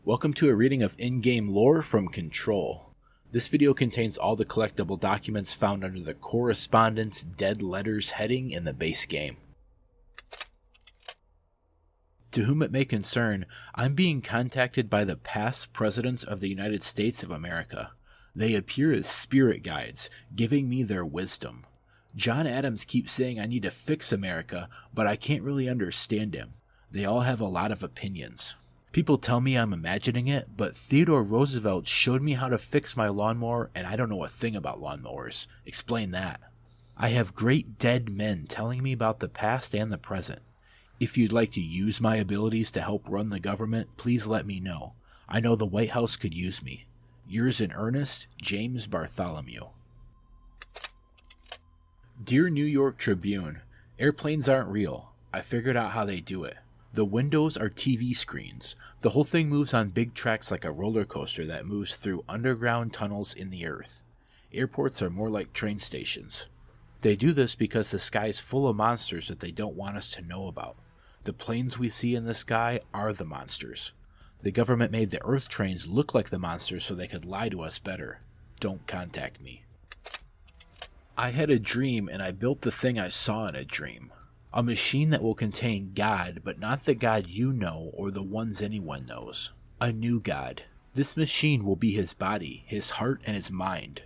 Welcome to a reading of in-game lore from Control. This video contains all the collectible documents found under the Correspondence Dead Letters heading in the base game. To whom it may concern, I'm being contacted by the past presidents of the United States of America. They appear as spirit guides, giving me their wisdom. John Adams keeps saying I need to fix America, but I can't really understand him. They all have a lot of opinions. People tell me I'm imagining it, but Theodore Roosevelt showed me how to fix my lawnmower, and I don't know a thing about lawnmowers. Explain that. I have great dead men telling me about the past and the present. If you'd like to use my abilities to help run the government, please let me know. I know the White House could use me. Yours in earnest, James Bartholomew. Dear New York Tribune, airplanes aren't real. I figured out how they do it. The windows are TV screens. The whole thing moves on big tracks like a roller coaster that moves through underground tunnels in the earth. Airports are more like train stations. They do this because the sky is full of monsters that they don't want us to know about. The planes we see in the sky are the monsters. The government made the earth trains look like the monsters so they could lie to us better. Don't contact me. I had a dream and I built the thing I saw in a dream. A machine that will contain God, but not the God you know or the ones anyone knows. A new God. This machine will be his body, his heart, and his mind.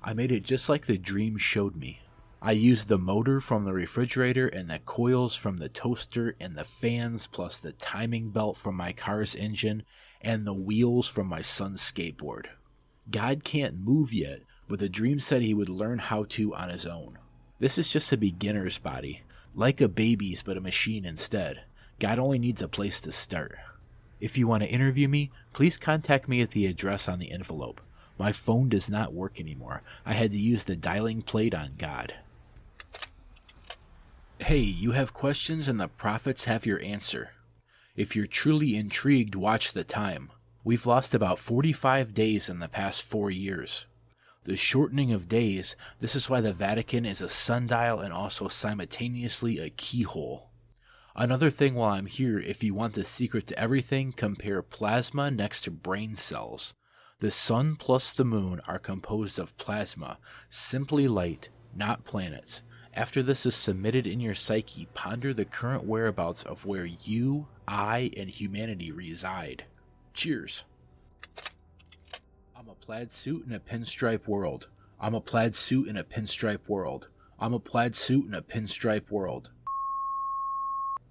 I made it just like the dream showed me. I used the motor from the refrigerator and the coils from the toaster and the fans plus the timing belt from my car's engine and the wheels from my son's skateboard. God can't move yet, but the dream said he would learn how to on his own. This is just a beginner's body, like a baby's but a machine instead. God only needs a place to start. If you want to interview me, please contact me at the address on the envelope. My phone does not work anymore. I had to use the dialing plate on God. Hey, you have questions and the prophets have your answer. If you're truly intrigued, watch the time. We've lost about 45 days in the past 4 years. The shortening of days, this is why the Vatican is a sundial and also simultaneously a keyhole. Another thing while I'm here, if you want the secret to everything, compare plasma next to brain cells. The sun plus the moon are composed of plasma, simply light, not planets. After this is submitted in your psyche, ponder the current whereabouts of where you, I, and humanity reside. Cheers. I'm a plaid suit in a pinstripe world. I'm a plaid suit in a pinstripe world. I'm a plaid suit in a pinstripe world.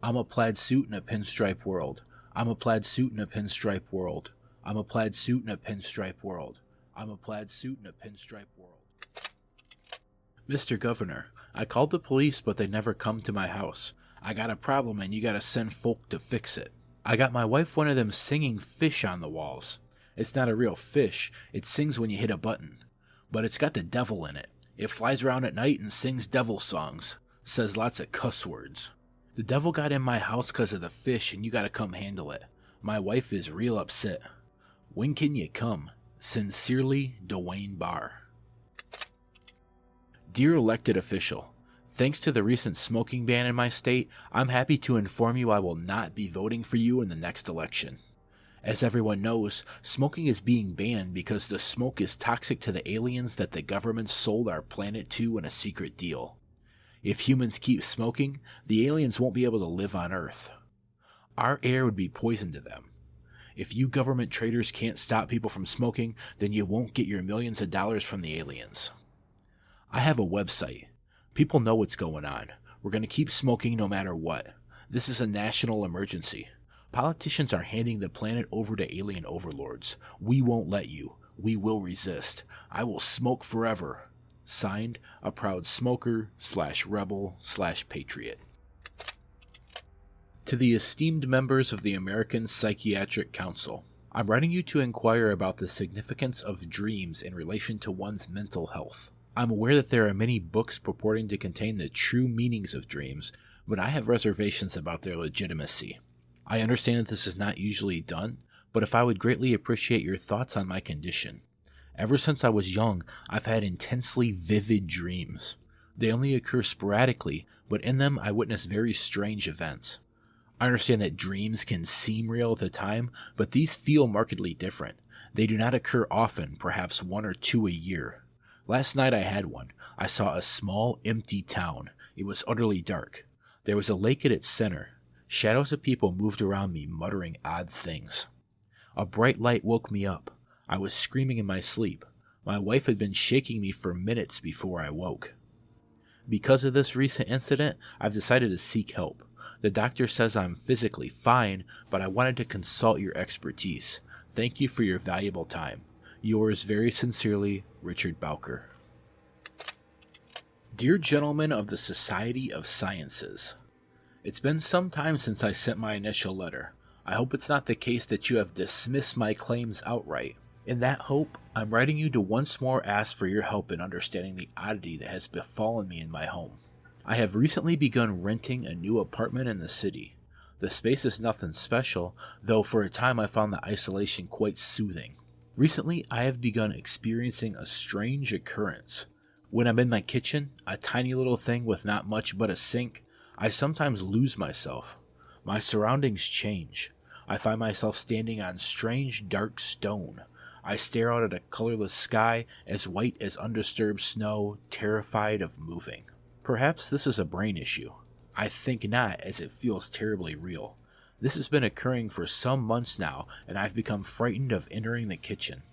I'm a plaid suit in a pinstripe world. I'm a plaid suit in a pinstripe world. I'm a plaid suit in a pinstripe world. I'm a plaid suit in a pinstripe world. Mr. Governor, I called the police but they never come to my house. I got a problem and you gotta send folk to fix it. I got my wife one of them singing fish on the walls. It's not a real fish, it sings when you hit a button. But it's got the devil in it. It flies around at night and sings devil songs. Says lots of cuss words. The devil got in my house 'cause of the fish and you gotta come handle it. My wife is real upset. When can you come? Sincerely, Dwayne Barr. Dear elected official, thanks to the recent smoking ban in my state, I'm happy to inform you I will not be voting for you in the next election. As everyone knows, smoking is being banned because the smoke is toxic to the aliens that the government sold our planet to in a secret deal. If humans keep smoking, the aliens won't be able to live on Earth. Our air would be poison to them. If you government traitors can't stop people from smoking, then you won't get your millions of dollars from the aliens. I have a website. People know what's going on. We're going to keep smoking no matter what. This is a national emergency. Politicians are handing the planet over to alien overlords. We won't let you. We will resist. I will smoke forever. Signed, a proud smoker / rebel / patriot. To the esteemed members of the American Psychiatric Council, I'm writing you to inquire about the significance of dreams in relation to one's mental health. I'm aware that there are many books purporting to contain the true meanings of dreams, but I have reservations about their legitimacy. I understand that this is not usually done, but if I would greatly appreciate your thoughts on my condition. Ever since I was young, I've had intensely vivid dreams. They only occur sporadically, but in them I witness very strange events. I understand that dreams can seem real at the time, but these feel markedly different. They do not occur often, perhaps 1 or 2 a year. Last night I had one. I saw a small, empty town. It was utterly dark. There was a lake at its center. Shadows of people moved around me, muttering odd things. A bright light woke me up. I was screaming in my sleep. My wife had been shaking me for minutes before I woke. Because of this recent incident, I've decided to seek help. The doctor says I'm physically fine, but I wanted to consult your expertise. Thank you for your valuable time. Yours very sincerely, Richard Bowker. Dear Gentlemen of the Society of Sciences, it's been some time since I sent my initial letter. I hope it's not the case that you have dismissed my claims outright. In that hope, I'm writing you to once more ask for your help in understanding the oddity that has befallen me in my home. I have recently begun renting a new apartment in the city. The space is nothing special, though for a time I found the isolation quite soothing. Recently, I have begun experiencing a strange occurrence. When I'm in my kitchen, a tiny little thing with not much but a sink, I sometimes lose myself. My surroundings change. I find myself standing on strange dark stone. I stare out at a colorless sky as white as undisturbed snow, terrified of moving. Perhaps this is a brain issue. I think not, as it feels terribly real. This has been occurring for some months now, and I've become frightened of entering the kitchen.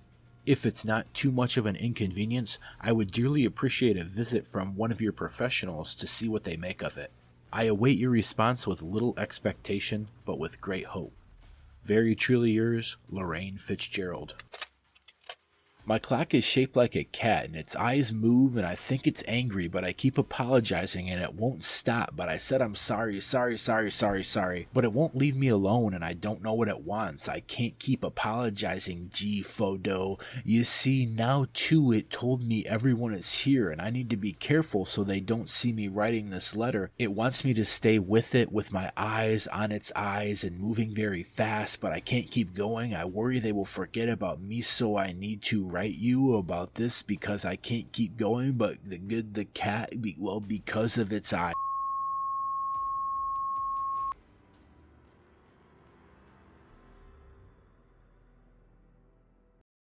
If it's not too much of an inconvenience, I would dearly appreciate a visit from one of your professionals to see what they make of it. I await your response with little expectation, but with great hope. Very truly yours, Lorraine Fitzgerald. My clock is shaped like a cat, and its eyes move, and I think it's angry, but I keep apologizing, and it won't stop. But I said I'm sorry, but it won't leave me alone, and I don't know what it wants. I can't keep apologizing, G-Fodo. You see, now too, it told me everyone is here, and I need to be careful so they don't see me writing this letter. It wants me to stay with it, with my eyes on its eyes, and moving very fast, but I can't keep going. I worry they will forget about me, so I need to write you about this because I can't keep going, but the cat, because of its eye.